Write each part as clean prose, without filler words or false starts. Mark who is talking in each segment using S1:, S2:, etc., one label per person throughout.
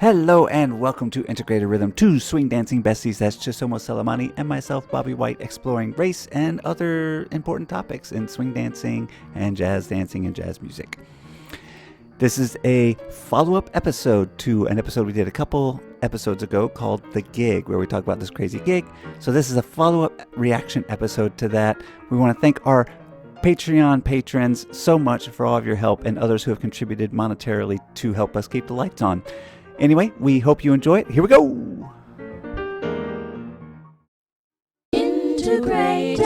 S1: Hello and welcome to Integrated Rhythm, two swing dancing besties. That's Chisomo Selemani and myself, Bobby White, exploring race and other important topics in swing dancing and jazz music. This is a follow-up episode to an episode we did a couple episodes ago called The Gig, where we talk about this crazy gig. So this is a follow-up reaction episode to that. We want to thank our Patreon patrons so much for all of your help and others who have contributed monetarily to help us keep the lights on. Anyway, we hope you enjoy it. Here we go.
S2: Integrated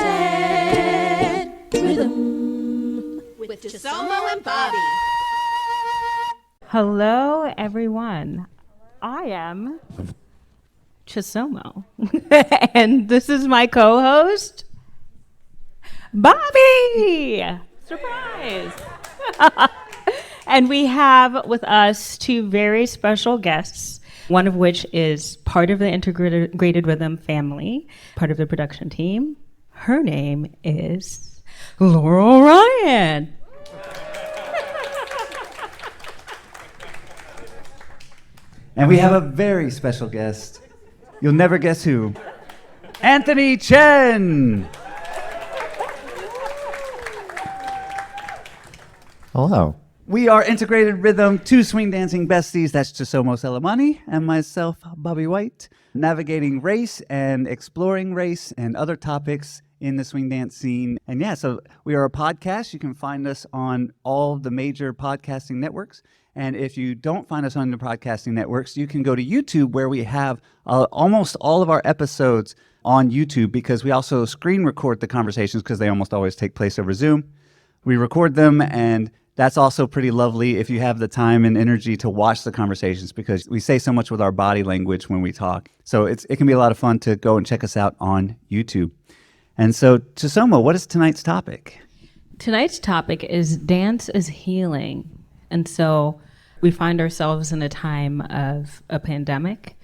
S2: Rhythm with Chisomo and Bobby.
S3: Hello, everyone. I am Chisomo, and this is my co-host, Bobby. Surprise! And we have with us two very special guests, one of which is part of the Integrated Rhythm family, part of the production team. Her name is Laurel Ryan.
S1: And we have a very special guest. You'll never guess who. Anthony Chen!
S4: Hello.
S1: We are Integrated Rhythm, two swing dancing besties. That's Chisomo Selemani and myself, Bobby White, navigating race and exploring race and other topics in the swing dance scene. And yeah, so we are a podcast. You can find us on all the major podcasting networks. And if you don't find us on the podcasting networks, you can go to YouTube, where we have almost all of our episodes on YouTube, because we also screen record the conversations because they almost always take place over Zoom. We record them, and that's also pretty lovely if you have the time and energy to watch the conversations, because we say so much with our body language when we talk. So it can be a lot of fun to go and check us out on YouTube. And so, Chisomo, what is tonight's topic?
S3: Tonight's topic is dance is healing. And so we find ourselves in a time of a pandemic.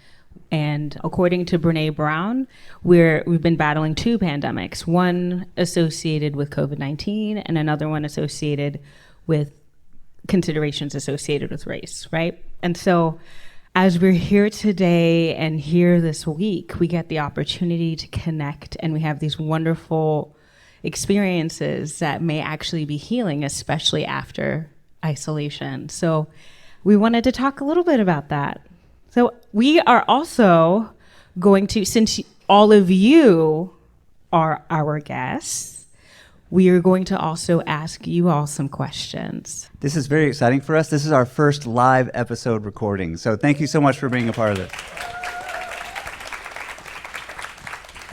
S3: And according to Brene Brown, we've been battling two pandemics, one associated with COVID-19 and another one associated with considerations associated with race, right? And so as we're here today and here this week, we get the opportunity to connect, and we have these wonderful experiences that may actually be healing, especially after isolation. So we wanted to talk a little bit about that. So we are also going to, since all of you are our guests, we are going to also ask you all some questions.
S1: This is very exciting for us. This is our first live episode recording. So thank you so much for being a part of this.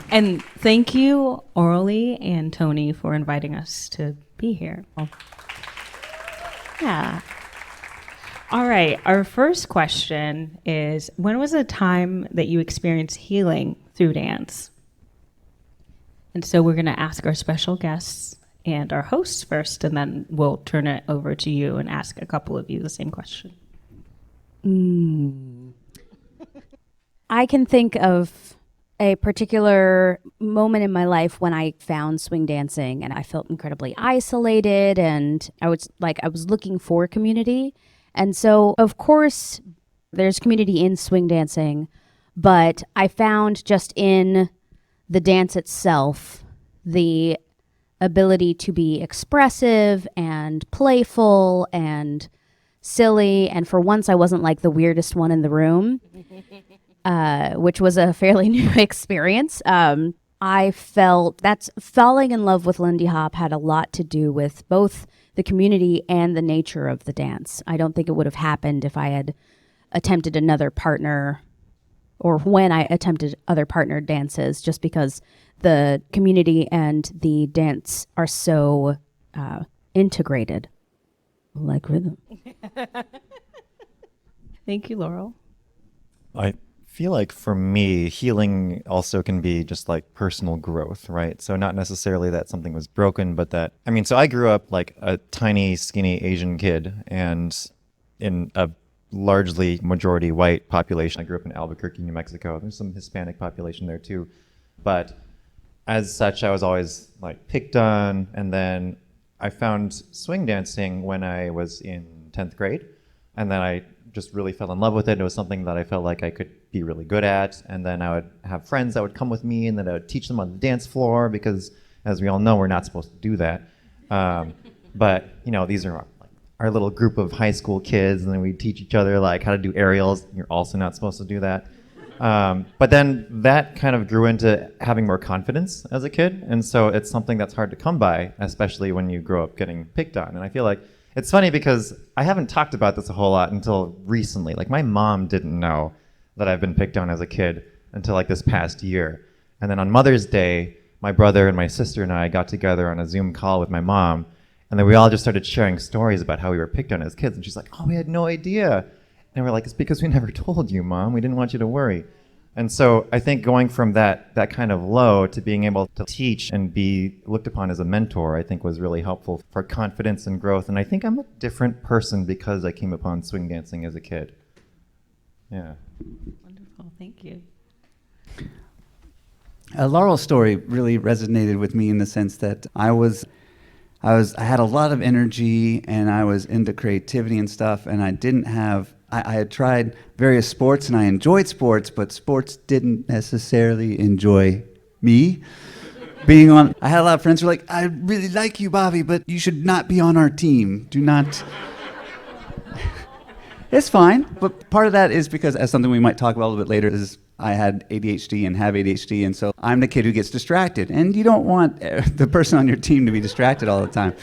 S3: And thank you, Orly and Tony, for inviting us to be here. Yeah. All right. Our first question is, when was a time that you experienced healing through dance? And so we're going to ask our special guests and our hosts first, and then we'll turn it over to you and ask a couple of you the same question.
S5: I can think of a particular moment in my life when I found swing dancing, and I felt incredibly isolated, and I was looking for community. And so, of course, there's community in swing dancing, but I found just in the dance itself the ability to be expressive and playful and silly. And for once, I wasn't like the weirdest one in the room, which was a fairly new experience. I felt that falling in love with Lindy Hop had a lot to do with both the community and the nature of the dance. I don't think it would have happened if I had attempted another partner, or when I attempted other partner dances, just because the community and the dance are so integrated, like rhythm.
S3: Thank you, Laurel.
S4: I feel like for me, healing also can be just like personal growth, right? So not necessarily that something was broken, but that, I mean, so I grew up like a tiny, skinny Asian kid, and in a largely majority white population. I grew up in Albuquerque, New Mexico. There's some Hispanic population there too. But as such, I was always like picked on. And then I found swing dancing when I was in 10th grade. And then I just really fell in love with it. It was something that I felt like I could be really good at. And then I would have friends that would come with me, and then I would teach them on the dance floor because, as we all know, we're not supposed to do that. But, you know, these are our little group of high school kids, and then we teach each other like how to do aerials. You're also not supposed to do that. But then that kind of grew into having more confidence as a kid. And so it's something that's hard to come by, especially when you grow up getting picked on. And I feel like it's funny because I haven't talked about this a whole lot until recently. Like, my mom didn't know that I've been picked on as a kid until like this past year. And then on Mother's Day, my brother and my sister and I got together on a Zoom call with my mom. And then we all just started sharing stories about how we were picked on as kids. And she's like, oh, we had no idea. And we're like, it's because we never told you, Mom. We didn't want you to worry. And so I think going from that kind of low to being able to teach and be looked upon as a mentor, I think was really helpful for confidence and growth. And I think I'm a different person because I came upon swing dancing as a kid. Yeah.
S3: Wonderful. Thank you.
S1: Laurel's story really resonated with me in the sense that I had a lot of energy and I was into creativity and stuff, and I had tried various sports and I enjoyed sports, but sports didn't necessarily enjoy me. I had a lot of friends who were like, I really like you, Bobby, but you should not be on our team. Do not. It's fine, but part of that is because, as something we might talk about a little bit later, is I had ADHD and have ADHD, and so I'm the kid who gets distracted, and you don't want the person on your team to be distracted all the time.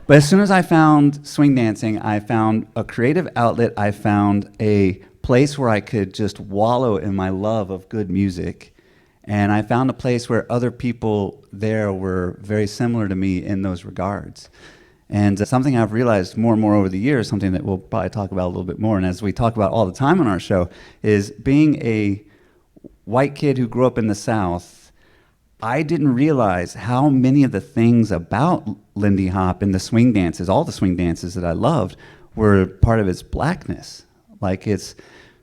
S1: But as soon as I found swing dancing, I found a creative outlet. I found a place where I could just wallow in my love of good music. And I found a place where other people there were very similar to me in those regards. And something I've realized more and more over the years, something that we'll probably talk about a little bit more, and as we talk about all the time on our show, is being a white kid who grew up in the South. I didn't realize how many of the things about Lindy Hop and the swing dances, all the swing dances that I loved, were part of its blackness. Like its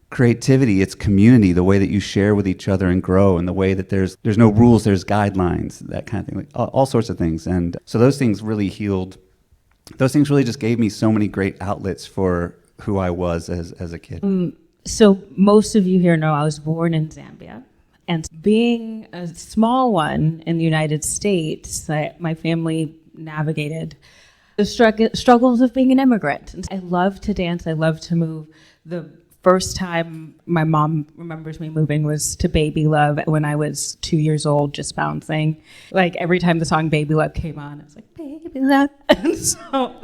S1: creativity, its community, the way that you share with each other and grow, and the way that there's no rules, there's guidelines, that kind of thing, like all sorts of things. And so those things really healed. Those things really just gave me so many great outlets for who I was as a kid.
S3: So most of you here know I was born in Zambia. And being a small one in the United States, my family navigated the struggles of being an immigrant. And I love to dance. I love to move. The first time my mom remembers me moving was to Baby Love when I was 2 years old, just bouncing. Like every time the song Baby Love came on, it was like, Baby Love. And so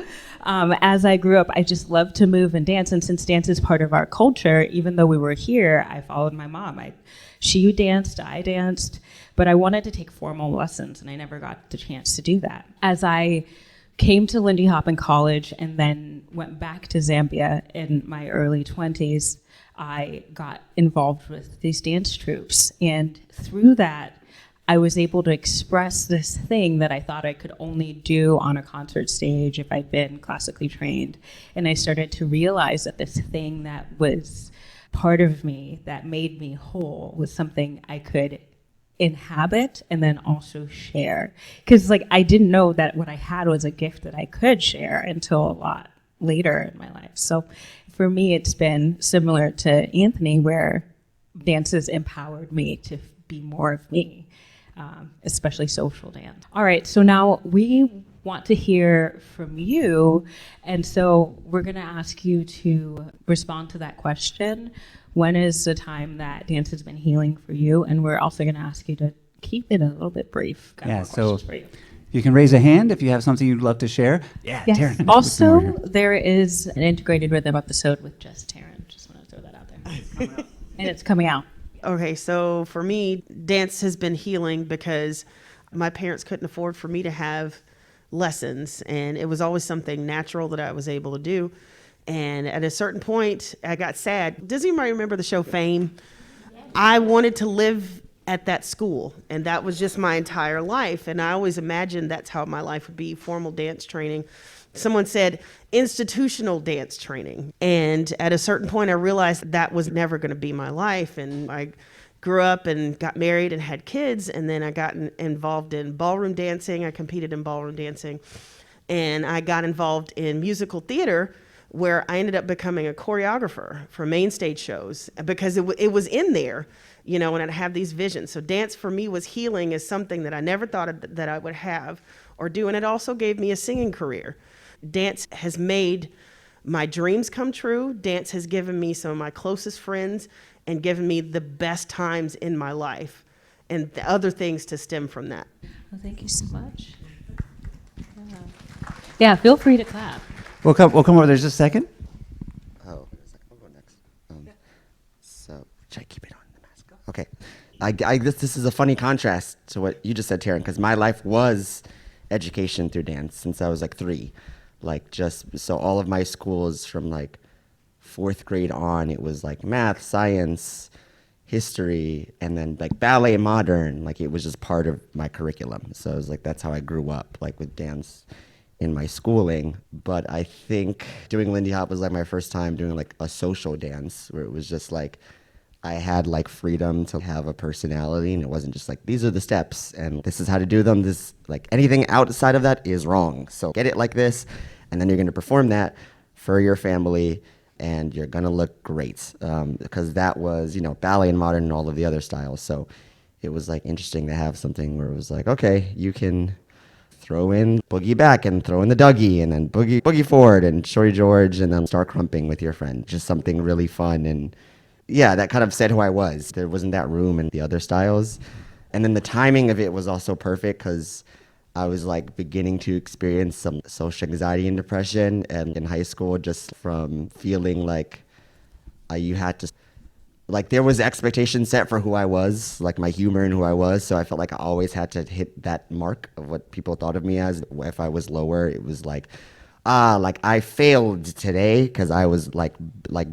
S3: as I grew up, I just loved to move and dance. And since dance is part of our culture, even though we were here, I followed my mom. She danced, I danced, but I wanted to take formal lessons, and I never got the chance to do that. As I came to Lindy Hop in college and then went back to Zambia in my early 20s, I got involved with these dance troupes. And through that, I was able to express this thing that I thought I could only do on a concert stage if I'd been classically trained. And I started to realize that this thing that was part of me that made me whole was something I could inhabit and then also share. Because I didn't know that what I had was a gift that I could share until a lot later in my life. So for me, it's been similar to Anthony, where dance has empowered me to be more of me, especially social dance. All right, so now we want to hear from you, and so we're going to ask you to respond to that question. When is the time that dance has been healing for you? And we're also going to ask you to keep it a little bit brief. Got more for you.
S1: You can raise a hand if you have something you'd love to share. Yeah,
S3: yes.
S1: Taryn.
S3: Also, there is an integrated rhythm episode with just Taryn. Just want to throw that out there. And it's coming out.
S6: Okay, so for me, dance has been healing because my parents couldn't afford for me to have lessons, and it was always something natural that I was able to do. And at a certain point, I got sad. Does anybody remember the show Fame? Yeah. I wanted to live at that school, and that was just my entire life. And I always imagined that's how my life would be, formal dance training. Someone said institutional dance training. And at a certain point, I realized that was never going to be my life. And I grew up and got married and had kids, and then I got involved in ballroom dancing. I competed in ballroom dancing, and I got involved in musical theater where I ended up becoming a choreographer for main stage shows because it was in there, you know, and I'd have these visions. So dance for me was healing as something that I never thought that I would have or do. And it also gave me a singing career. Dance has made my dreams come true. Dance has given me some of my closest friends and given me the best times in my life and the other things to stem from that.
S3: Well, thank you so much. Yeah, feel free to clap.
S1: We'll come over there just a second.
S7: Oh, I'll go next. So, should I keep it on the mask? Okay. This is a funny contrast to what you just said, Taryn, because my life was education through dance since I was like 3. Like so all of my schools from like 4th grade on, it was like math, science, history, and then like ballet modern. Like it was just part of my curriculum. So it was like, that's how I grew up, like with dance in my schooling. But I think doing Lindy Hop was like my first time doing like a social dance where it was just like I had like freedom to have a personality, and it wasn't just like these are the steps and this is how to do them. This like anything outside of that is wrong. So get it like this, and then you're going to perform that for your family and you're going to look great. Because that was, you know, ballet and modern and all of the other styles. So it was like interesting to have something where it was like, okay, you can throw in boogie back and throw in the Dougie and then boogie forward and Shorty George and then start crumping with your friend. Just something really fun. And yeah, that kind of said who I was. There wasn't that room in the other styles. And then the timing of it was also perfect because I was like beginning to experience some social anxiety and depression. And in high school, just from feeling like you had to, like there was expectations set for who I was, like my humor and who I was. So I felt like I always had to hit that mark of what people thought of me as. If I was lower, it was like I failed today because I was like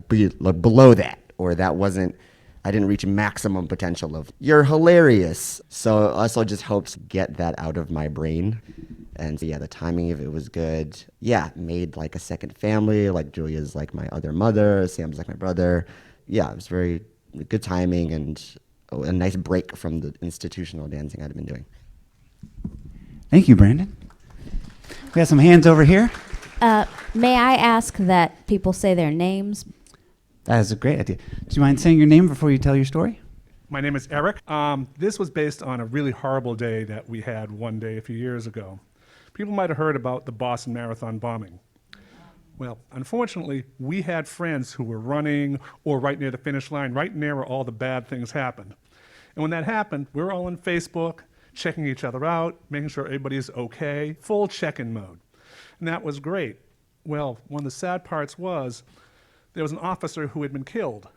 S7: below that, or that wasn't, I didn't reach maximum potential of you're hilarious. So also just helps get that out of my brain. And so, yeah, the timing of it was good. Yeah, made like a second family. Like Julia's like my other mother. Sam's like my brother. Yeah, it was very good timing and a nice break from the institutional dancing I'd been doing.
S1: Thank you, Brandon. We have some hands over here.
S5: May I ask that people say their names?
S1: That is a great idea. Do you mind saying your name before you tell your story?
S8: My name is Eric. This was based on a really horrible day that we had one day a few years ago. People might have heard about the Boston Marathon bombing. Well, unfortunately, we had friends who were running or right near the finish line, right near where all the bad things happened. And when that happened, we were all on Facebook, checking each other out, making sure everybody's okay, full check-in mode. And that was great. Well, one of the sad parts was there was an officer who had been killed,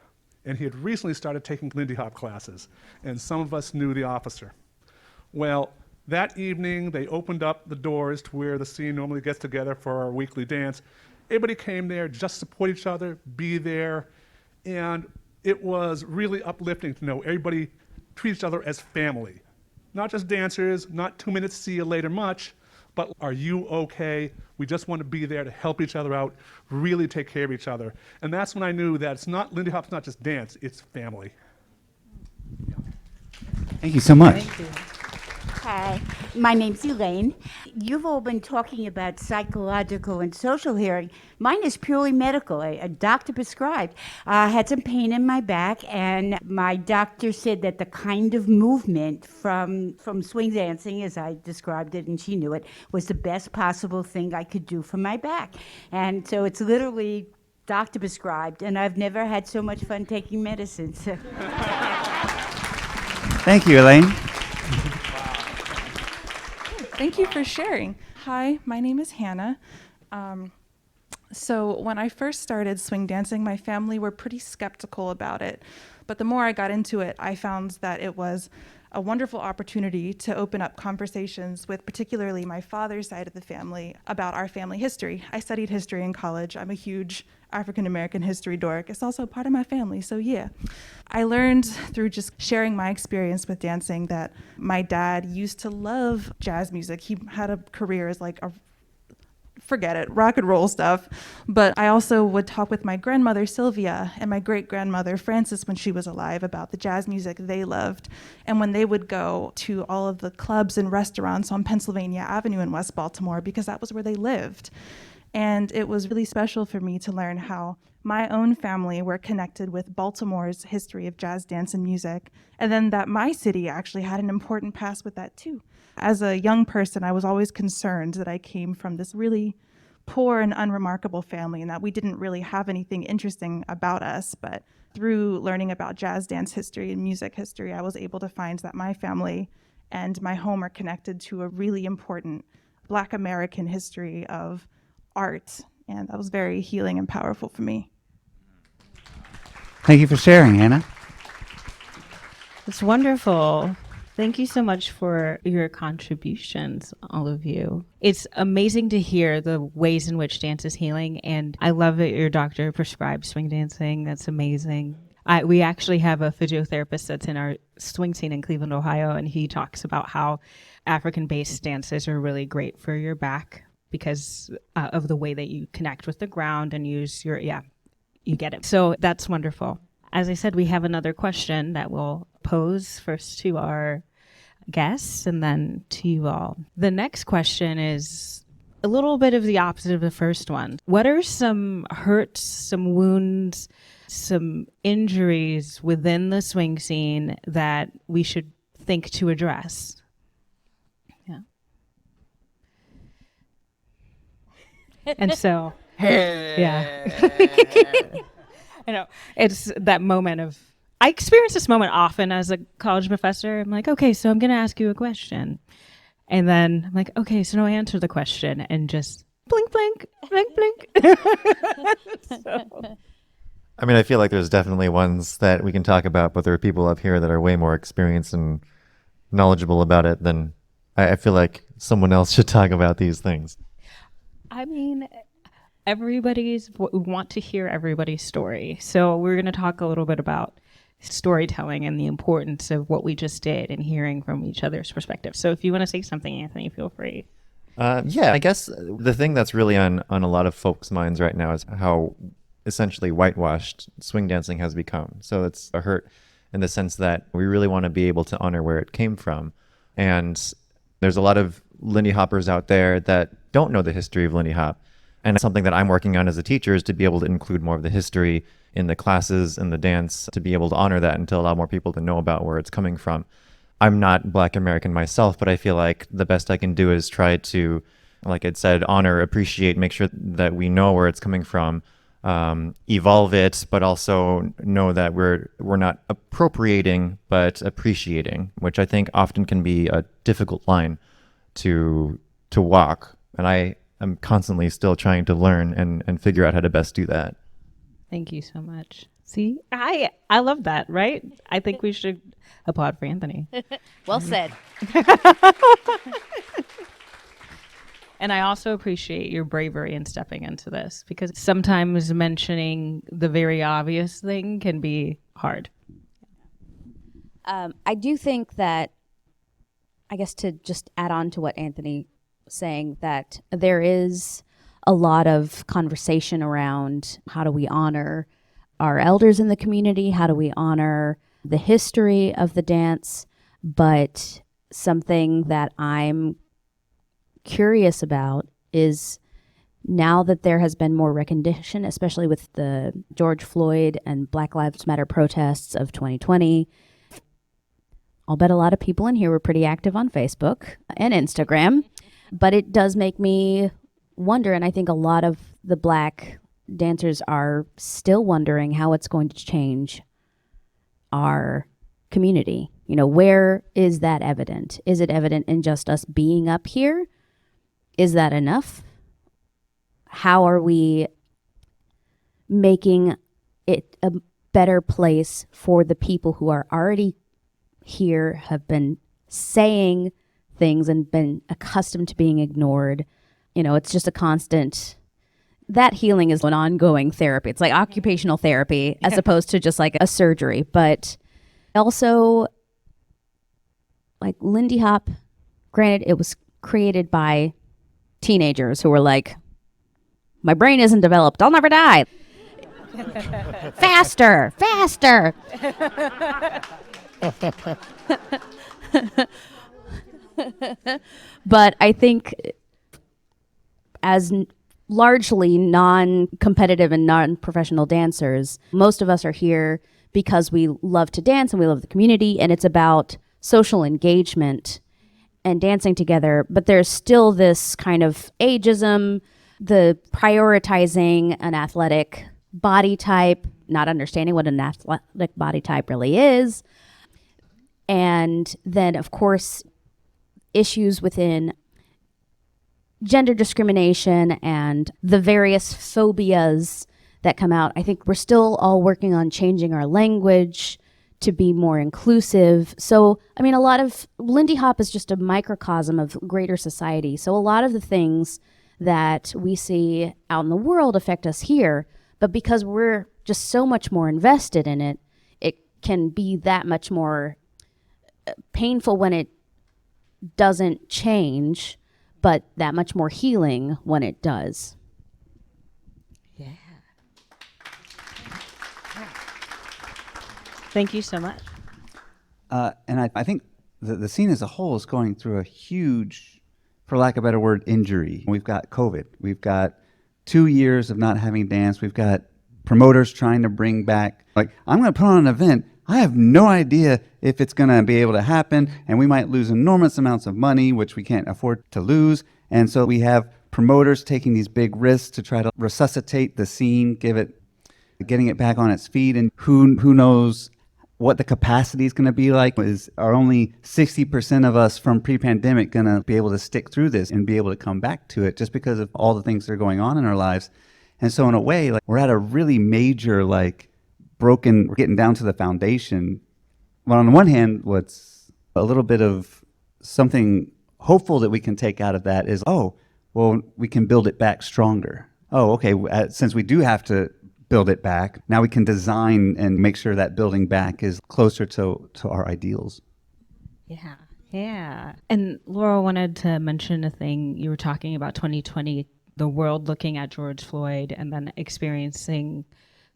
S8: and he had recently started taking Lindy Hop classes, and some of us knew the officer. Well, that evening, they opened up the doors to where the scene normally gets together for our weekly dance. Everybody came there, just support each other, be there, and it was really uplifting to know everybody treat each other as family. Not just dancers, not 2 minutes, see you later much, but are you okay? We just want to be there to help each other out, really take care of each other. And that's when I knew that it's not, Lindy Hop's not just dance, it's family.
S1: Thank you so much.
S9: Thank you. Hi, my name's Elaine. You've all been talking about psychological and social healing. Mine is purely medical. A doctor prescribed. I had some pain in my back, and my doctor said that the kind of movement from swing dancing, as I described it, and she knew it, was the best possible thing I could do for my back. And so it's literally doctor prescribed, and I've never had so much fun taking medicines.
S1: Thank you, Elaine.
S10: Thank you for sharing. Hi, my name is Hannah. So when I first started swing dancing, my family were pretty skeptical about it. But the more I got into it, I found that it was a wonderful opportunity to open up conversations with particularly my father's side of the family about our family history. I studied history in college. I'm a huge African-American history dork. It's also part of my family, so yeah. I learned through just sharing my experience with dancing that my dad used to love jazz music. He had a career as like forget it, rock and roll stuff. But I also would talk with my grandmother, Sylvia, and my great-grandmother, Frances, when she was alive, about the jazz music they loved. And when they would go to all of the clubs and restaurants on Pennsylvania Avenue in West Baltimore, because that was where they lived. And it was really special for me to learn how my own family were connected with Baltimore's history of jazz dance and music, and then that my city actually had an important past with that too. As a young person, I was always concerned that I came from this really poor and unremarkable family and that we didn't really have anything interesting about us. But through learning about jazz dance history and music history, I was able to find that my family and my home are connected to a really important Black American history of art. And that was very healing and powerful for me.
S1: Thank you for sharing, Anna.
S3: It's wonderful. Thank you so much for your contributions, all of you. It's amazing to hear the ways in which dance is healing, and I love that your doctor prescribed swing dancing. That's amazing. We actually have a physiotherapist that's in our swing scene in Cleveland, Ohio, and he talks about how African-based dances are really great for your back because of the way that you connect with the ground and use your, you get it. So that's wonderful. As I said, we have another question that we'll pose first to our guests and then to you all. The next question is a little bit of the opposite of the first one. What are some hurts, some wounds, some injuries within the swing scene that we should think to address? Yeah. And so, yeah. I know. It's that moment of, I experience this moment often as a college professor. I'm like, okay, so I'm going to ask you a question. And then I'm like, okay, so now I answer the question and just blink, blink, blink, blink. So.
S4: I mean, I feel like there's definitely ones that we can talk about, but there are people up here that are way more experienced and knowledgeable about it than I feel like someone else should talk about these things.
S3: I mean, we want to hear everybody's story. So we're going to talk a little bit about storytelling and the importance of what we just did and hearing from each other's perspective. So if you want to say something, Anthony, feel free.
S4: Yeah, I guess the thing that's really on a lot of folks' minds right now is how essentially whitewashed swing dancing has become. So it's a hurt in the sense that we really want to be able to honor where it came from. And there's a lot of Lindy Hoppers out there that don't know the history of Lindy Hop. And something that I'm working on as a teacher is to be able to include more of the history in the classes and the dance, to be able to honor that and to allow more people to know about where it's coming from. I'm not Black American myself, but I feel like the best I can do is try to, like it said, honor, appreciate, make sure that we know where it's coming from, evolve it, but also know that we're not appropriating, but appreciating, which I think often can be a difficult line to walk. And I'm constantly still trying to learn and figure out how to best do that.
S3: Thank you so much. See, I love that, right? I think we should applaud for Anthony.
S5: Well said.
S3: And I also appreciate your bravery in stepping into this, because sometimes mentioning the very obvious thing can be hard.
S5: I do think that, I guess to just add on to what Anthony was saying, that there is a lot of conversation around how do we honor our elders in the community, how do we honor the history of the dance, but something that I'm curious about is, now that there has been more recognition, especially with the George Floyd and Black Lives Matter protests of 2020, I'll bet a lot of people in here were pretty active on Facebook and Instagram, but it does make me wonder, and I think a lot of the Black dancers are still wondering how it's going to change our community. You know, where is that evident? Is it evident in just us being up here? Is that enough? How are we making it a better place for the people who are already here, have been saying things and been accustomed to being ignored? You know, it's just a constant, that healing is an ongoing therapy. It's like occupational therapy as opposed to just like a surgery. But also, like Lindy Hop, granted, it was created by teenagers who were like, my brain isn't developed, I'll never die. Faster, faster. But I think as largely non-competitive and non-professional dancers. Most of us are here because we love to dance and we love the community, and it's about social engagement and dancing together. But there's still this kind of ageism, the prioritizing an athletic body type, not understanding what an athletic body type really is. And then, of course, issues within gender discrimination and the various phobias that come out. I think we're still all working on changing our language to be more inclusive. So, I mean, a lot of Lindy Hop is just a microcosm of greater society. So a lot of the things that we see out in the world affect us here, but because we're just so much more invested in it, it can be that much more painful when it doesn't change, but that much more healing when it does.
S3: Yeah. Thank you so much.
S1: And I think the scene as a whole is going through a huge, for lack of a better word, injury. We've got COVID. We've got 2 years of not having dance. We've got promoters trying to bring back, like, I'm going to put on an event. I have no idea if it's going to be able to happen, and we might lose enormous amounts of money, which we can't afford to lose. And so we have promoters taking these big risks to try to resuscitate the scene, getting it back on its feet. And who knows what the capacity is going to be like. Are only 60% of us from pre-pandemic going to be able to stick through this and be able to come back to it just because of all the things that are going on in our lives? And so in a way, like, we're at a really major, like, we're getting down to the foundation. But on the one hand, what's a little bit of something hopeful that we can take out of that is, oh, well, we can build it back stronger. Oh, okay, since we do have to build it back, now we can design and make sure that building back is closer to our ideals.
S3: Yeah. And Laura wanted to mention a thing. You were talking about 2020, the world looking at George Floyd and then experiencing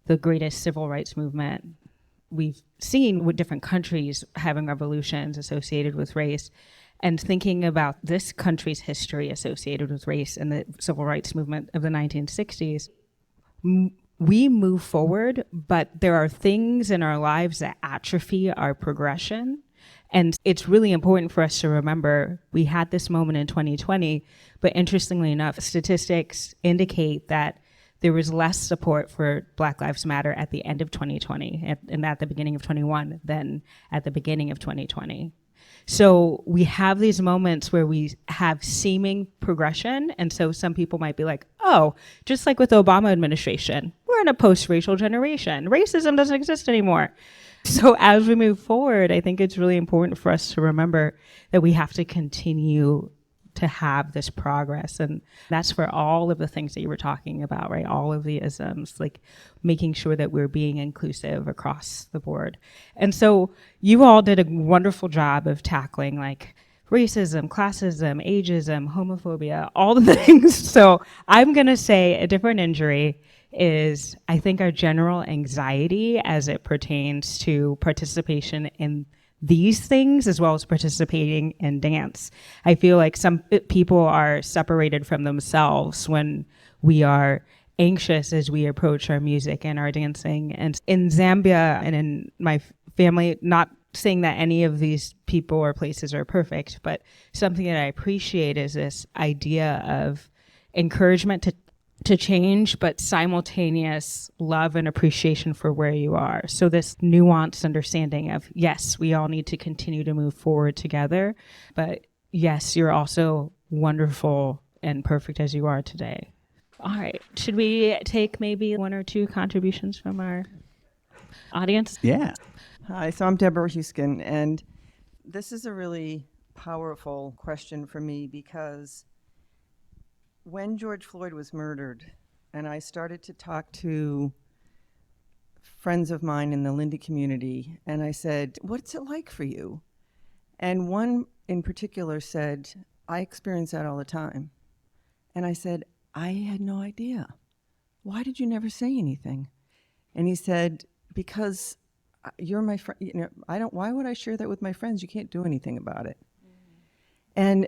S3: the greatest civil rights movement we've seen with different countries having revolutions associated with race, and thinking about this country's history associated with race and the civil rights movement of the 1960s. We move forward, but there are things in our lives that atrophy our progression. And it's really important for us to remember we had this moment in 2020, but interestingly enough, statistics indicate that there was less support for Black Lives Matter at the end of 2020 and at the beginning of 21 than at the beginning of 2020. So we have these moments where we have seeming progression. And so some people might be like, oh, just like with the Obama administration, we're in a post-racial generation. Racism doesn't exist anymore. So as we move forward, I think it's really important for us to remember that we have to continue to have this progress. And that's for all of the things that you were talking about, right? All of the isms, like making sure that we're being inclusive across the board. And so you all did a wonderful job of tackling like racism, classism, ageism, homophobia, all the things. So I'm gonna say a different injury is, I think, our general anxiety as it pertains to participation in these things as well as participating in dance. I feel like some people are separated from themselves when we are anxious as we approach our music and our dancing. And in Zambia and in my family, not saying that any of these people or places are perfect, but something that I appreciate is this idea of encouragement to change, but simultaneous love and appreciation for where you are. So this nuanced understanding of, yes, we all need to continue to move forward together, but yes, you're also wonderful and perfect as you are today. All right, should we take maybe one or two contributions from our audience?
S1: Yeah.
S11: Hi, so I'm Deborah Huskin, and this is a really powerful question for me because when George Floyd was murdered, and I started to talk to friends of mine in the Lindy community, and I said, what's it like for you? And one in particular said, I experience that all the time. And I said, I had no idea. Why did you never say anything? And he said, because you're my friend. You know, why would I share that with my friends? You can't do anything about it. And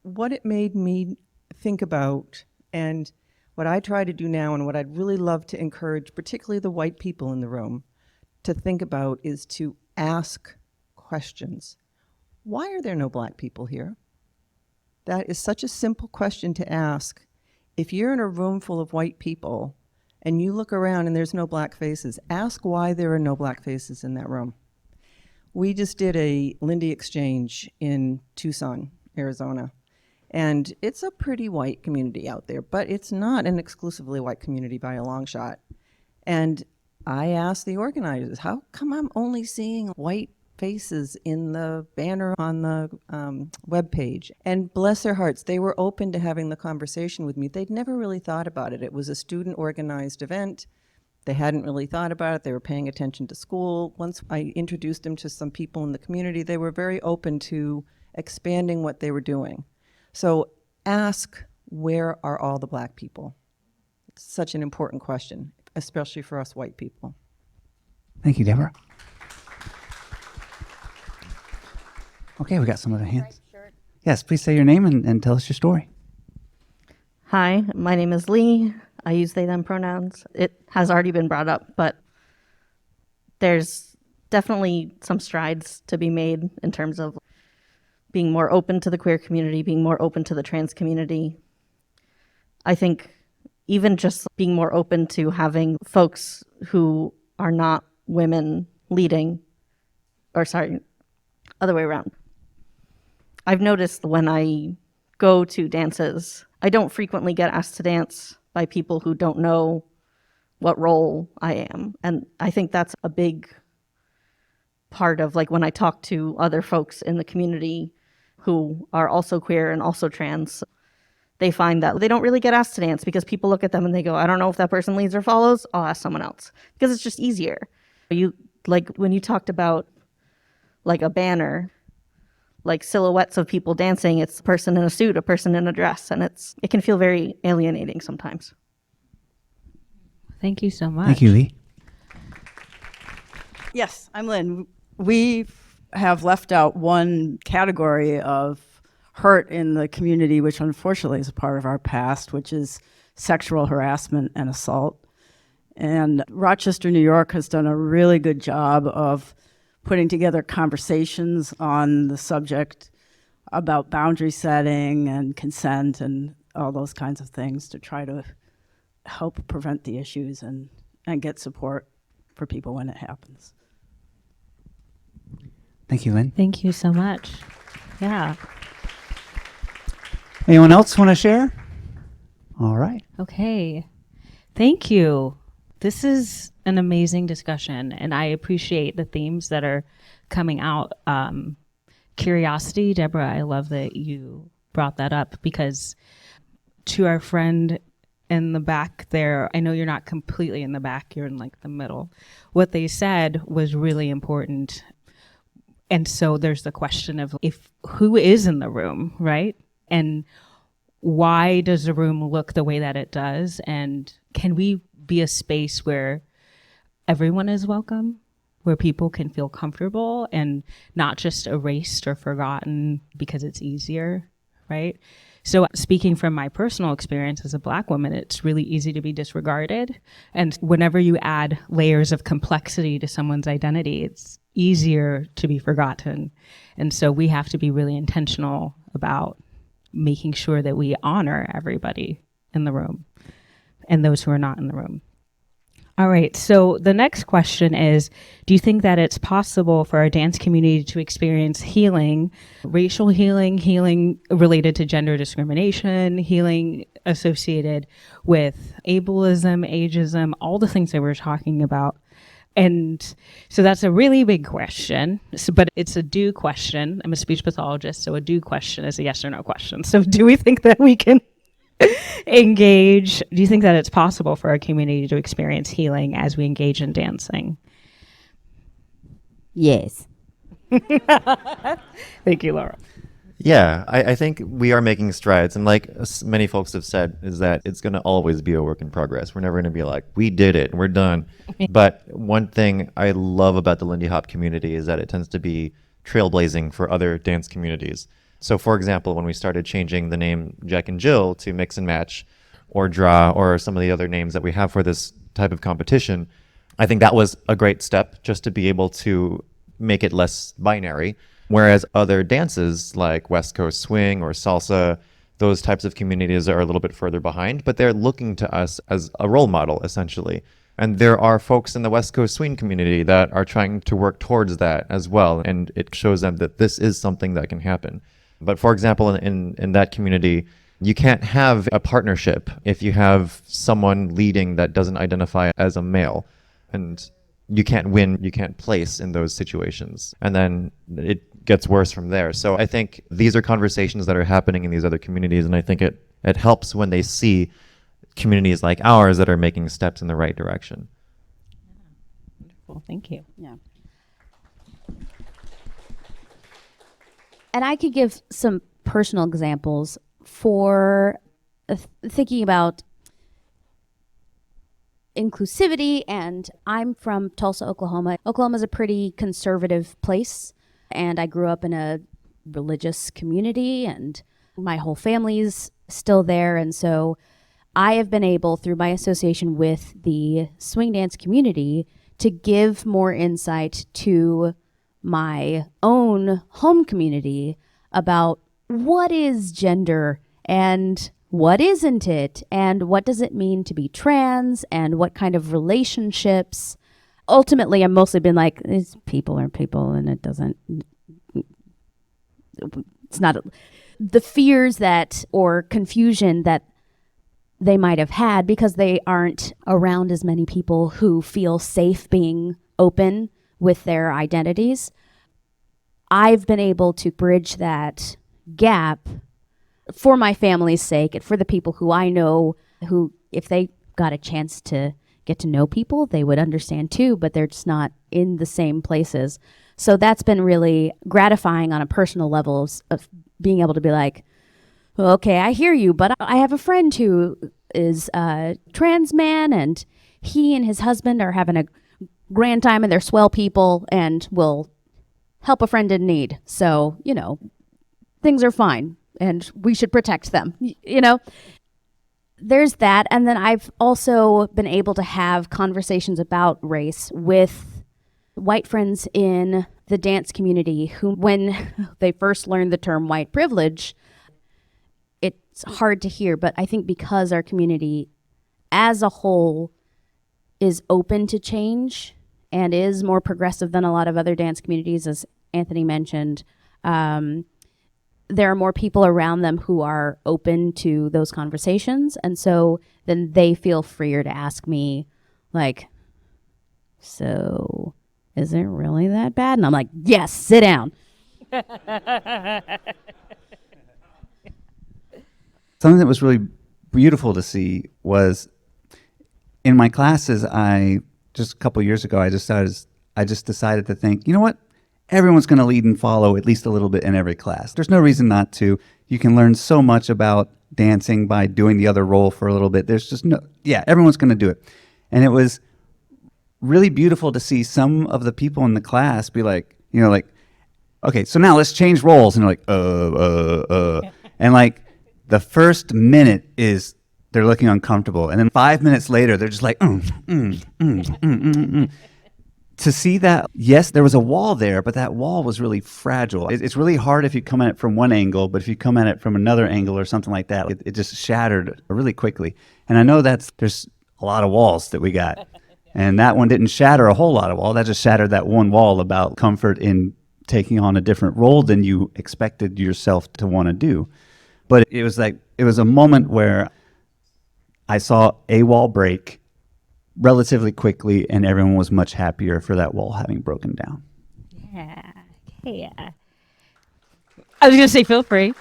S11: what it made me think about And what I try to do now, and what I'd really love to encourage, particularly the white people in the room, to think about is to ask questions. Why are there no black people here? That is such a simple question to ask. If you're in a room full of white people and you look around and there's no black faces, ask why there are no black faces in that room. We just did a Lindy exchange in Tucson, Arizona. And it's a pretty white community out there, but it's not an exclusively white community by a long shot. And I asked the organizers, how come I'm only seeing white faces in the banner on the webpage? And bless their hearts, they were open to having the conversation with me. They'd never really thought about it. It was a student-organized event. They hadn't really thought about it. They were paying attention to school. Once I introduced them to some people in the community, they were very open to expanding what they were doing. So ask, where are all the black people? It's such an important question, especially for us white people.
S1: Thank you, Deborah. Okay, we got some other hands. Yes, please say your name and tell us your story.
S12: Hi, my name is Lee. I use they, them pronouns. It has already been brought up, but there's definitely some strides to be made in terms of being more open to the queer community, being more open to the trans community. I think even just being more open to having folks who are not women leading, or sorry, other way around. I've noticed when I go to dances, I don't frequently get asked to dance by people who don't know what role I am. And I think that's a big part of, like, when I talk to other folks in the community who are also queer and also trans, they find that they don't really get asked to dance because people look at them and they go, I don't know if that person leads or follows, I'll ask someone else. Because it's just easier. You, like, when you talked about like a banner, like silhouettes of people dancing, it's a person in a suit, a person in a dress, and it can feel very alienating sometimes.
S3: Thank you so much.
S1: Thank you, Lee.
S13: Yes, I'm Lynn. We have left out one category of hurt in the community, which unfortunately is a part of our past, which is sexual harassment and assault. And Rochester, New York has done a really good job of putting together conversations on the subject about boundary setting and consent and all those kinds of things to try to help prevent the issues and get support for people when it happens.
S1: Thank you, Lynn.
S3: Thank you so much. Yeah.
S1: Anyone else want to share? All right.
S3: Okay. Thank you. This is an amazing discussion, and I appreciate the themes that are coming out. Curiosity, Deborah, I love that you brought that up, because to our friend in the back there, I know you're not completely in the back, you're in like the middle. What they said was really important. And so there's the question of who is in the room, right? And why does the room look the way that it does? And can we be a space where everyone is welcome, where people can feel comfortable and not just erased or forgotten because it's easier, right? So speaking from my personal experience as a Black woman, it's really easy to be disregarded. And whenever you add layers of complexity to someone's identity, it's easier to be forgotten. And so we have to be really intentional about making sure that we honor everybody in the room and those who are not in the room. All right, so the next question is, do you think that it's possible for our dance community to experience healing, racial healing, healing related to gender discrimination, healing associated with ableism, ageism, all the things that we're talking about? And so that's a really big question, but it's a do question. I'm a speech pathologist, so a do question is a yes or no question. So do we think that we can engage? Do you think that it's possible for our community to experience healing as we engage in dancing?
S9: Yes.
S3: Thank you, Laura.
S4: Yeah, I think we are making strides. And like many folks have said, is that it's going to always be a work in progress. We're never going to be like, we did it, we're done. But one thing I love about the Lindy Hop community is that it tends to be trailblazing for other dance communities. So for example, when we started changing the name Jack and Jill to Mix and Match, or DRA or some of the other names that we have for this type of competition, I think that was a great step just to be able to make it less binary. Whereas other dances like West Coast Swing or Salsa, those types of communities are a little bit further behind, but they're looking to us as a role model, essentially. And there are folks in the West Coast Swing community that are trying to work towards that as well. And it shows them that this is something that can happen. But for example, in that community, you can't have a partnership if you have someone leading that doesn't identify as a male. And you can't win, you can't place in those situations. And then it gets worse from there. So I think these are conversations that are happening in these other communities. And I think it helps when they see communities like ours that are making steps in the right direction.
S3: Wonderful, thank you.
S5: Yeah. And I could give some personal examples for thinking about inclusivity. And I'm from Tulsa, Oklahoma. Oklahoma is a pretty conservative place, and I grew up in a religious community, and my whole family's still there. And so I have been able, through my association with the swing dance community, to give more insight to my own home community about what is gender and what isn't it, and what does it mean to be trans, and what kind of relationships. Ultimately, I've mostly been like, these people are people, and it doesn't, it's not, the fears that, or confusion that they might have had because they aren't around as many people who feel safe being open with their identities. I've been able to bridge that gap for my family's sake and for the people who I know who, if they got a chance to get to know people, they would understand too, but they're just not in the same places. So that's been really gratifying on a personal level of being able to be like, okay, I hear you, but I have a friend who is a trans man, and he and his husband are having a grand time, and they're swell people and will help a friend in need. So, you know, things are fine, and we should protect them, you know? There's that. And then I've also been able to have conversations about race with white friends in the dance community who, when they first learned the term white privilege, it's hard to hear, but I think because our community as a whole is open to change and is more progressive than a lot of other dance communities, as Anthony mentioned, there are more people around them who are open to those conversations. And so then they feel freer to ask me, like, so is it really that bad? And I'm like, yes, sit down.
S1: Something that was really beautiful to see was in my classes, just a couple years ago, I just decided to think, you know what? Everyone's going to lead and follow at least a little bit in every class. There's no reason not to. You can learn so much about dancing by doing the other role for a little bit. There's just everyone's going to do it. And it was really beautiful to see some of the people in the class be like, you know, like, okay, so now let's change roles. And they're like, And like the first minute is they're looking uncomfortable. And then 5 minutes later, they're just like, To see that, yes, there was a wall there, but that wall was really fragile. It's really hard if you come at it from one angle, but if you come at it from another angle or something like that, it just shattered really quickly. And I know there's a lot of walls that we got. And that one didn't shatter a whole lot of wall. That just shattered that one wall about comfort in taking on a different role than you expected yourself to want to do. But it was a moment where I saw a wall break relatively quickly, and everyone was much happier for that wall having broken down.
S3: Yeah. I was going to say, feel free.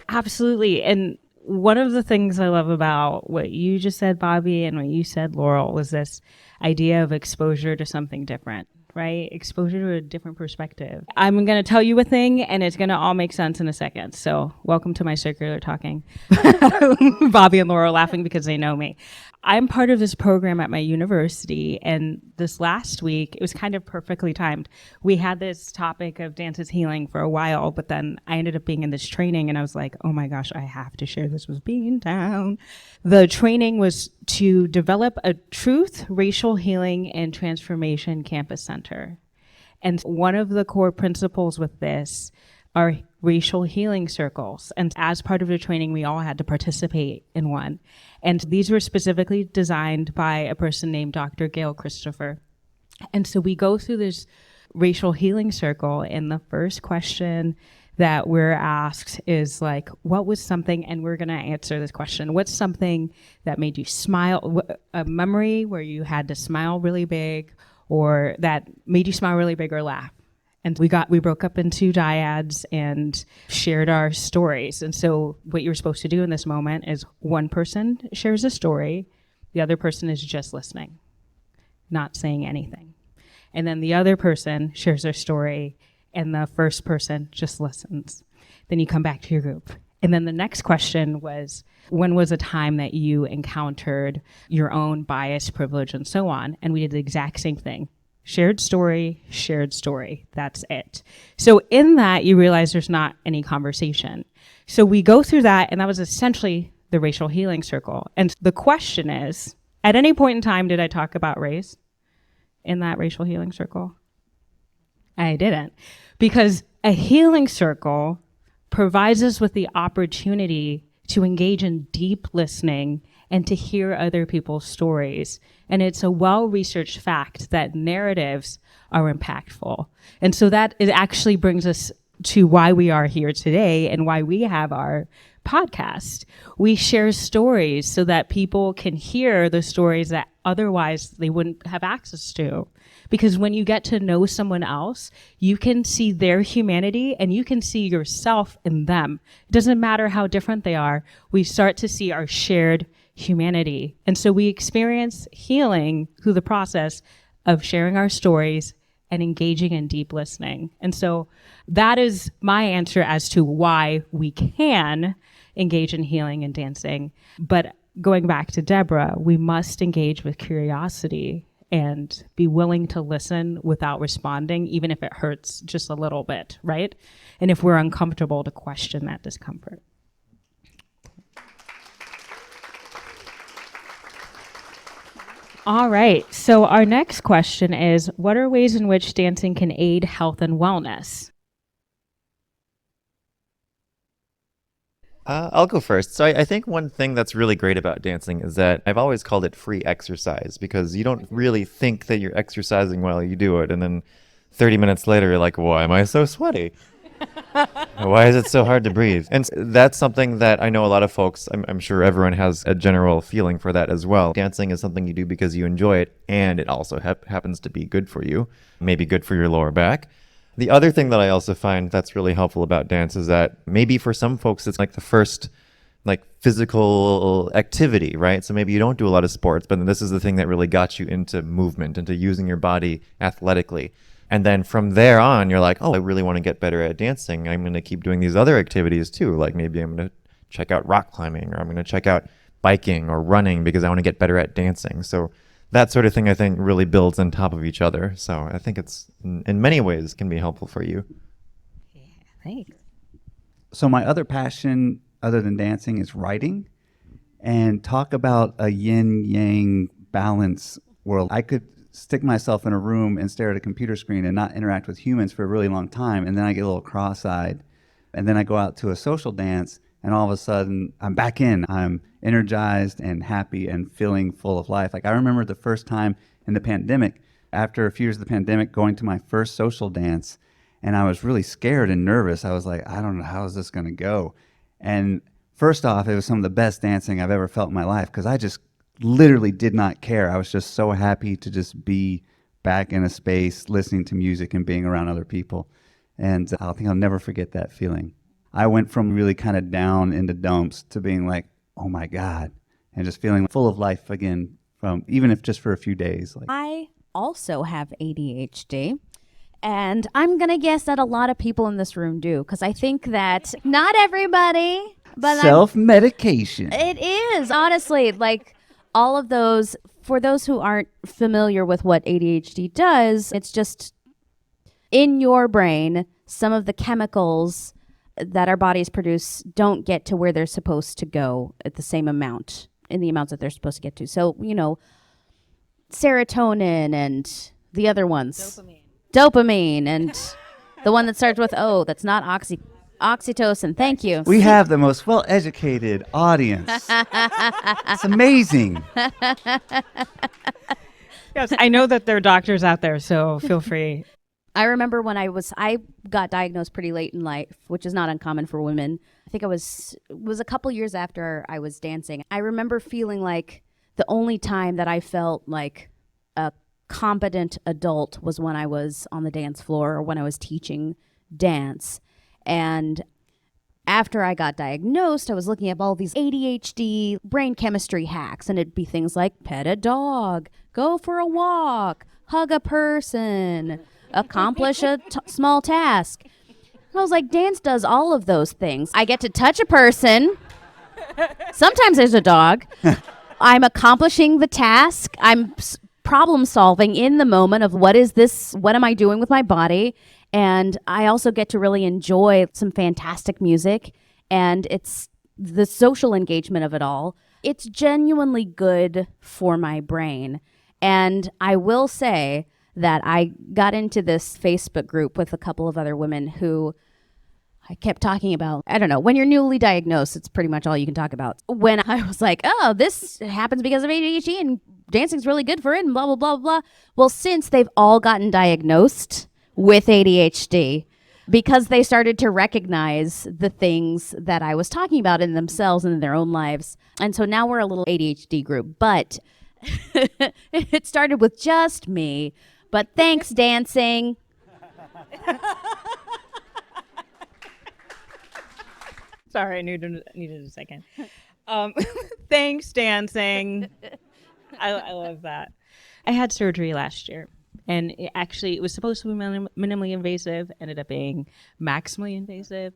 S3: Absolutely. And one of the things I love about what you just said, Bobby, and what you said, Laurel, was this idea of exposure to something different, right? Exposure to a different perspective. I'm going to tell you a thing, and it's going to all make sense in a second. So welcome to my circular talking. Bobby and Laurel laughing because they know me. I'm part of this program at my university, and this last week, it was kind of perfectly timed. We had this topic of dance is healing for a while, but then I ended up being in this training, and I was like, oh my gosh, I have to share this with Beantown. The training was to develop a truth, racial healing, and transformation campus center. And one of the core principles with this are racial healing circles. And as part of the training, we all had to participate in one. And these were specifically designed by a person named Dr. Gail Christopher. And so we go through this racial healing circle, and the first question that we're asked is like, what was something, and we're gonna answer this question, what's something that made you smile, a memory where you had to smile really big, or that made you smile really big or laugh? And we broke up into dyads and shared our stories. And so what you're supposed to do in this moment is one person shares a story, the other person is just listening, not saying anything. And then the other person shares their story, and the first person just listens. Then you come back to your group. And then the next question was, when was a time that you encountered your own bias, privilege, and so on? And we did the exact same thing. Shared story, that's it. So in that, you realize there's not any conversation. So we go through that, and that was essentially the racial healing circle. And the question is, at any point in time, did I talk about race in that racial healing circle? I didn't. Because a healing circle provides us with the opportunity to engage in deep listening and to hear other people's stories. And it's a well-researched fact that narratives are impactful. And so that it actually brings us to why we are here today and why we have our podcast. We share stories so that people can hear the stories that otherwise they wouldn't have access to. Because when you get to know someone else, you can see their humanity and you can see yourself in them. It doesn't matter how different they are. We start to see our shared humanity. And so we experience healing through the process of sharing our stories and engaging in deep listening. And so that is my answer as to why we can engage in healing and dancing. But going back to Deborah, we must engage with curiosity and be willing to listen without responding, even if it hurts just a little bit, right? And if we're uncomfortable, to question that discomfort. All right, so our next question is, what are ways in which dancing can aid health and wellness?
S4: I'll go first. So I think one thing that's really great about dancing is that I've always called it free exercise, because you don't really think that you're exercising while you do it. And then 30 minutes later, you're like, why am I so sweaty? Why is it so hard to breathe? And that's something that I know a lot of folks, I'm sure everyone has a general feeling for that as well. Dancing is something you do because you enjoy it, and it also happens to be good for you, maybe good for your lower back. The other thing that I also find that's really helpful about dance is that maybe for some folks, it's like the first physical activity, right? So maybe you don't do a lot of sports, but then this is the thing that really got you into movement, into using your body athletically. And then from there on, you're like, oh, I really want to get better at dancing. I'm going to keep doing these other activities too. Like maybe I'm going to check out rock climbing, or I'm going to check out biking or running because I want to get better at dancing. So that sort of thing, I think, really builds on top of each other. So I think it's, in many ways, can be helpful for you.
S3: Yeah, thanks.
S1: So my other passion, other than dancing, is writing. And talk about a yin-yang balance world. I could stick myself in a room and stare at a computer screen and not interact with humans for a really long time, and then I get a little cross-eyed. And then I go out to a social dance, and all of a sudden, I'm back in. I'm energized and happy and feeling full of life. Like I remember the first time in the pandemic, after a few years of the pandemic, going to my first social dance, and I was really scared and nervous. I was like, I don't know, how is this going to go? And first off, it was some of the best dancing I've ever felt in my life, because I just literally did not care. I was just so happy to just be back in a space, listening to music and being around other people. And I think I'll never forget that feeling. I went from really kind of down in the dumps to being like, oh my God, and just feeling full of life again, from even if just for a few days.
S5: I also have ADHD. And I'm going to guess that a lot of people in this room do, because I think that not everybody, but
S1: self-medication.
S5: It is, honestly, like all of those, for those who aren't familiar with what ADHD does, it's just in your brain, some of the chemicals that our bodies produce don't get to where they're supposed to go at the same amount, in the amounts that they're supposed to get to. So, serotonin and the other ones. Dopamine and the one that starts with O, that's not oxytocin. Thank you.
S1: We have the most well-educated audience. It's amazing.
S3: Yes, I know that there are doctors out there, so feel free.
S5: I remember when I got diagnosed pretty late in life, which is not uncommon for women. I think it was a couple years after I was dancing. I remember feeling like the only time that I felt like a competent adult was when I was on the dance floor or when I was teaching dance. And after I got diagnosed, I was looking up all these ADHD brain chemistry hacks, and it'd be things like pet a dog, go for a walk, hug a person, accomplish a small task. And I was like, dance does all of those things. I get to touch a person. Sometimes there's a dog. I'm accomplishing the task. I'm problem solving in the moment of what is this? What am I doing with my body? And I also get to really enjoy some fantastic music, and it's the social engagement of it all. It's genuinely good for my brain. And I will say that I got into this Facebook group with a couple of other women who I kept talking about. I don't know, when you're newly diagnosed, it's pretty much all you can talk about. When I was like, oh, this happens because of ADHD and dancing's really good for it and blah, blah, blah, blah. Well, since they've all gotten diagnosed with ADHD, because they started to recognize the things that I was talking about in themselves and in their own lives. And so now we're a little ADHD group, but it started with just me. But thanks, dancing.
S3: Sorry, I needed a second. Thanks, dancing. I love that. I had surgery last year, and it was supposed to be minimally invasive, ended up being maximally invasive.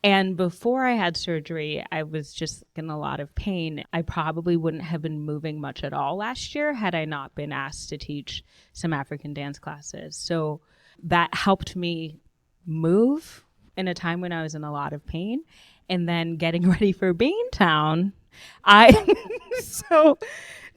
S3: And before I had surgery, I was just in a lot of pain. I probably wouldn't have been moving much at all last year had I not been asked to teach some African dance classes. So that helped me move in a time when I was in a lot of pain. And then getting ready for Beantown, so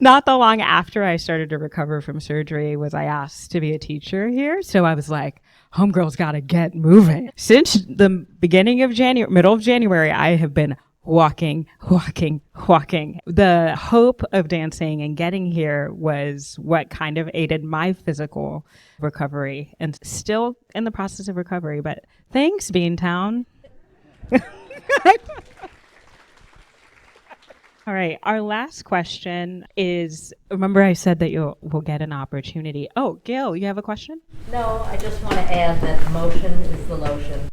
S3: not that long after I started to recover from surgery was I asked to be a teacher here. So I was like, homegirl's got to get moving. Since the beginning of middle of January, I have been walking. The hope of dancing and getting here was what kind of aided my physical recovery, and still in the process of recovery. But thanks, Beantown. All right, our last question is, remember I said that we'll get an opportunity. Oh, Gail, you have a question?
S14: No, I just want to add that motion is the lotion.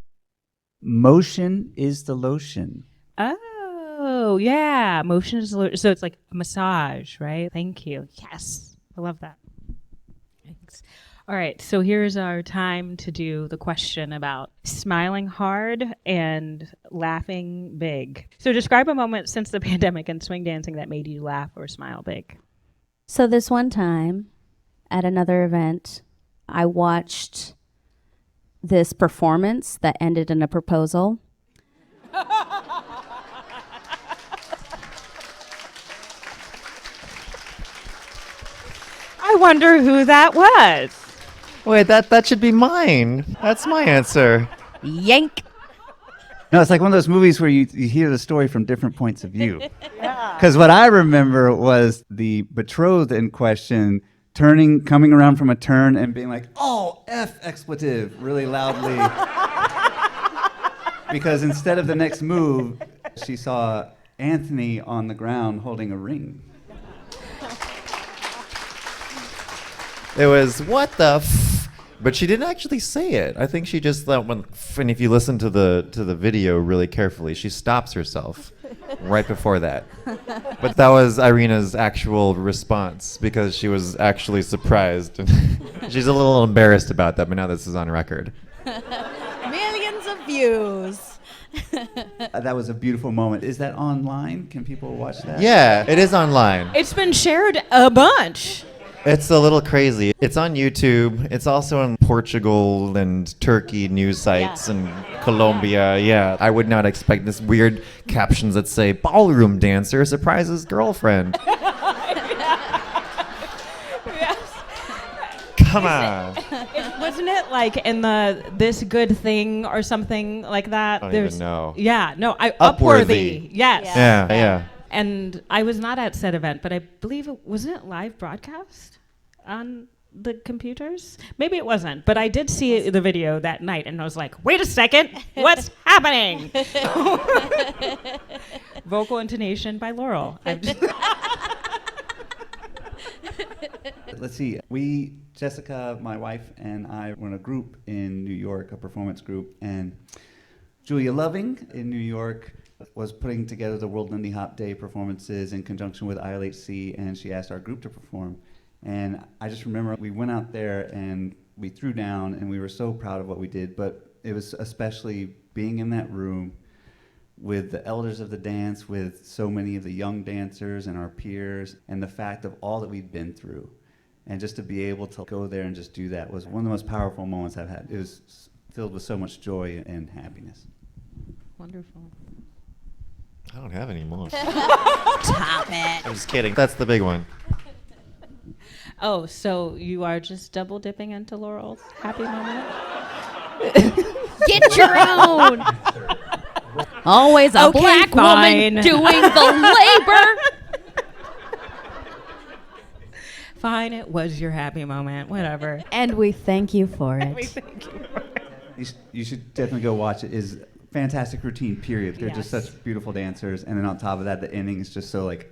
S1: Motion is the lotion.
S3: Oh, yeah, motion is the lotion. So it's like a massage, right? Thank you. Yes, I love that. Thanks. All right, so here's our time to do the question about smiling hard and laughing big. So describe a moment since the pandemic and swing dancing that made you laugh or smile big.
S5: So this one time at another event, I watched this performance that ended in a proposal.
S3: I wonder who that was.
S4: Wait, that should be mine. That's my answer.
S5: Yank.
S1: No, it's like one of those movies where you hear the story from different points of view. Because what I remember was the betrothed in question coming around from a turn and being like, oh, F expletive, really loudly. Because instead of the next move, she saw Anthony on the ground holding a ring.
S4: It was, what the f? But she didn't actually say it. I think she just thought, and if you listen to the video really carefully, she stops herself right before that. But that was Irina's actual response because she was actually surprised. And she's a little embarrassed about that, but now this is on record.
S13: Millions of views.
S1: That was a beautiful moment. Is that online? Can people watch that?
S4: Yeah, it is online.
S3: It's been shared a bunch.
S4: It's a little crazy. It's on YouTube. It's also on Portugal and Turkey news sites and Colombia. Yeah, I would not expect this weird captions that say ballroom dancer surprises girlfriend. Come on.
S3: Wasn't it like in the This Good Thing or something like that?
S4: I don't even know.
S3: Yeah, no,
S4: Upworthy.
S3: Yes.
S4: Yeah.
S3: And I was not at said event, but I believe wasn't it live broadcast on the computers? Maybe it wasn't, but I did see the video that night, and I was like, "Wait a second, what's happening?" Vocal intonation by Laurel.
S1: Let's see. Jessica, my wife, and I were in a group in New York, a performance group, and Julia Loving in New York was putting together the World Lindy Hop Day performances in conjunction with ILHC, and she asked our group to perform. And I just remember we went out there and we threw down, and we were so proud of what we did, but it was especially being in that room with the elders of the dance, with so many of the young dancers and our peers, and the fact of all that we'd been through. And just to be able to go there and just do that was one of the most powerful moments I've had. It was filled with so much joy and happiness.
S3: Wonderful.
S4: I don't have any more.
S5: Stop it.
S4: I'm just kidding. That's the big one.
S3: Oh, so you are just double dipping into Laurel's happy moment?
S5: Get your own. Always a
S3: Okay,
S5: black
S3: fine.
S5: woman doing the labor.
S3: Fine, it was your happy moment, whatever.
S5: And we thank you for it.
S3: Thank you.
S1: You should definitely go watch it. It's fantastic routine, period. They're just such beautiful dancers. And then on top of that, the ending is just so like,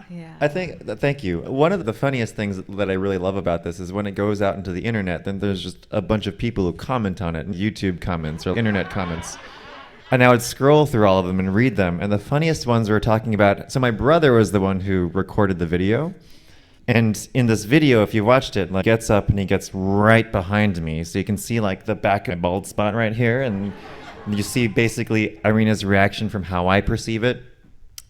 S3: Yeah.
S4: I think, thank you. One of the funniest things that I really love about this is when it goes out into the internet, then there's just a bunch of people who comment on it, YouTube comments or internet comments. And I would scroll through all of them and read them. And the funniest ones were talking about, so my brother was the one who recorded the video. And in this video, if you watched it, like gets up and he gets right behind me. So you can see like the back of my bald spot right here. And you see basically Irina's reaction from how I perceive it.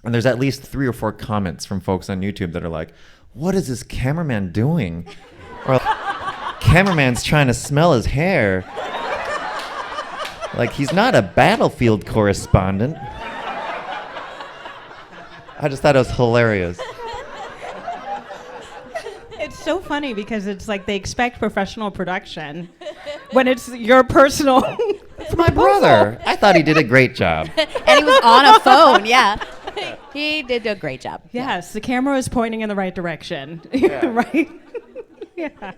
S4: And there's at least 3 or 4 comments from folks on YouTube that are like, what is this cameraman doing? Or cameraman's trying to smell his hair. Like, he's not a battlefield correspondent. I just thought it was hilarious.
S3: It's so funny because it's like they expect professional production when it's your personal.
S4: It's my brother. I thought he did a great job.
S5: And he was on a phone, yeah. He did a great job.
S3: Yes, the camera is pointing in the right direction. Right? Yeah.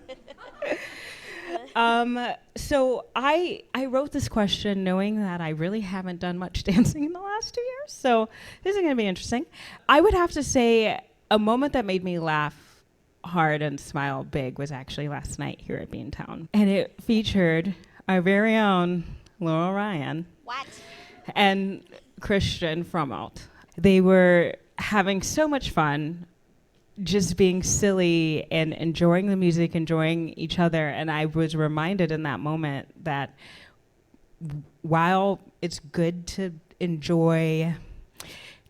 S3: So I wrote this question knowing that I really haven't done much dancing in the last 2 years. So this is going to be interesting. I would have to say a moment that made me laugh hard and smile big was actually last night here at Beantown. And it featured our very own Laurel Ryan.
S5: What?
S3: And Christian Fromalt. They were having so much fun, just being silly and enjoying the music, enjoying each other. And I was reminded in that moment that while it's good to enjoy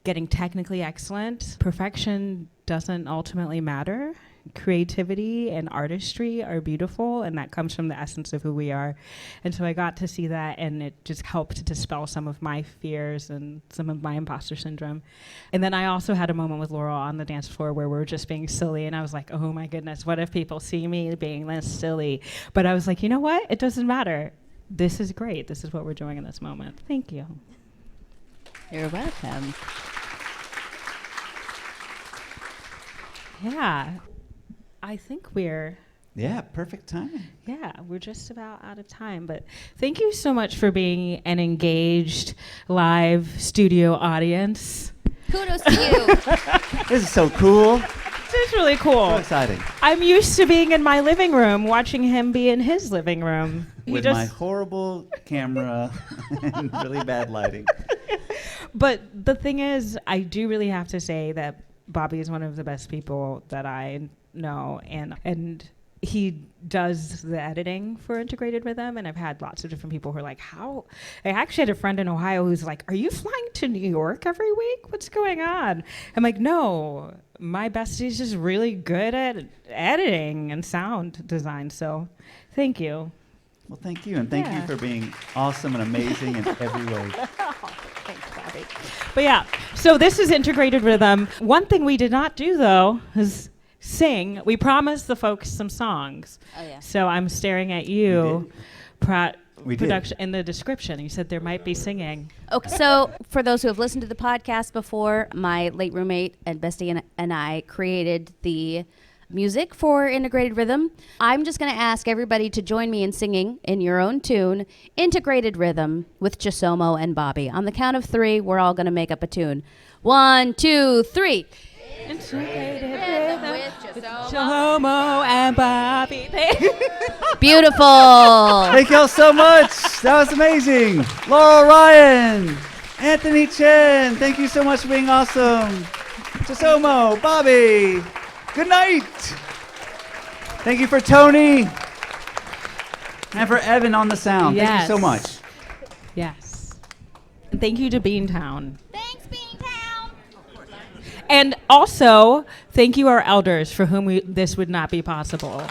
S3: getting technically excellent, perfection doesn't ultimately matter. Creativity and artistry are beautiful, and that comes from the essence of who we are. And so I got to see that, and it just helped to dispel some of my fears and some of my imposter syndrome. And then I also had a moment with Laurel on the dance floor where we were just being silly, and I was like, oh my goodness, what if people see me being this silly? But I was like, you know what? It doesn't matter. This is great. This is what we're doing in this moment. Thank you.
S5: You're welcome.
S3: Yeah. I think we're...
S1: Yeah, perfect timing.
S3: Yeah, we're just about out of time. But thank you so much for being an engaged live studio audience.
S5: Kudos to you.
S1: This is so cool.
S3: This is really cool.
S1: So exciting.
S3: I'm used to being in my living room, watching him be in his living room.
S1: With my horrible camera and really bad lighting.
S3: But the thing is, I do really have to say that Bobby is one of the best people that I know, and he does the editing for Integrated Rhythm, and I've had lots of different people who are like, how? I actually had a friend in Ohio who's like, are you flying to New York every week? What's going on? I'm like, no, my bestie's just really good at editing and sound design, so thank you.
S1: Well, thank you, and thank you for being awesome and amazing in every way.
S3: Thanks, Bobby. But yeah, so this is Integrated Rhythm. One thing we did not do, though, is sing. We promised the folks some songs.
S5: Oh, yeah.
S3: So I'm staring at you,
S1: We did.
S3: production in the description. You said there might be singing.
S5: Okay, so for those who have listened to the podcast before, my late roommate and bestie and I created the music for Integrated Rhythm. I'm just going to ask everybody to join me in singing in your own tune, Integrated Rhythm with Chisomo and Bobby. On the count of 3, we're all going to make up a tune. 1, 2, 3.
S3: Integrated Rhythm with Chisomo and Bobby.
S5: Beautiful.
S1: Thank y'all so much. That was amazing. Laurel Ryan, Anthony Chen, thank you so much for being awesome. Chisomo, Bobby, good night. Thank you for Tony and for Evan on the sound. Thank you so much.
S3: Yes. And thank you to Beantown. Thanks, Beantown. And also, thank you our elders for whom this would not be possible.